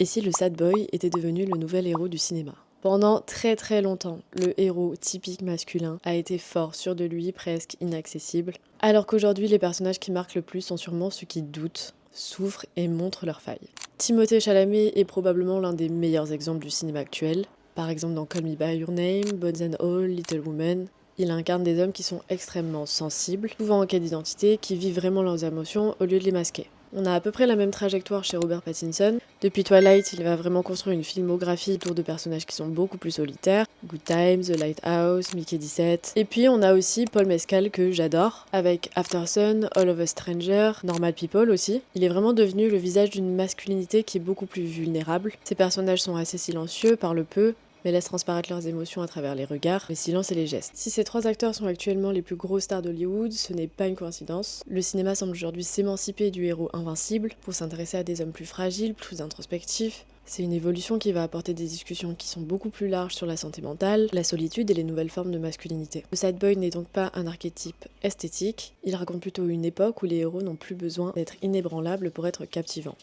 Et si le sad boy était devenu le nouvel héros du cinéma? Pendant très longtemps, le héros typique masculin a été fort, sûr de lui, presque inaccessible, alors qu'aujourd'hui les personnages qui marquent le plus sont sûrement ceux qui doutent, souffrent et montrent leurs failles. Timothée Chalamet est probablement l'un des meilleurs exemples du cinéma actuel. Par exemple dans Call Me By Your Name, Bones and All, Little Women, il incarne des hommes qui sont extrêmement sensibles, souvent en quête d'identité, qui vivent vraiment leurs émotions au lieu de les masquer. On a à peu près la même trajectoire chez Robert Pattinson. Depuis Twilight, il va vraiment construire une filmographie autour de personnages qui sont beaucoup plus solitaires. Good Times, The Lighthouse, Mickey 17. Et puis on a aussi Paul Mescal que j'adore, avec Aftersun, All of Us Strangers, Normal People aussi. Il est vraiment devenu le visage d'une masculinité qui est beaucoup plus vulnérable. Ces personnages sont assez silencieux, parlent peu, mais laissent transparaître leurs émotions à travers les regards, les silences et les gestes. Si ces trois acteurs sont actuellement les plus grosses stars d'Hollywood, ce n'est pas une coïncidence. Le cinéma semble aujourd'hui s'émanciper du héros invincible pour s'intéresser à des hommes plus fragiles, plus introspectifs. C'est une évolution qui va apporter des discussions qui sont beaucoup plus larges sur la santé mentale, la solitude et les nouvelles formes de masculinité. Le sad boy n'est donc pas un archétype esthétique, il raconte plutôt une époque où les héros n'ont plus besoin d'être inébranlables pour être captivants.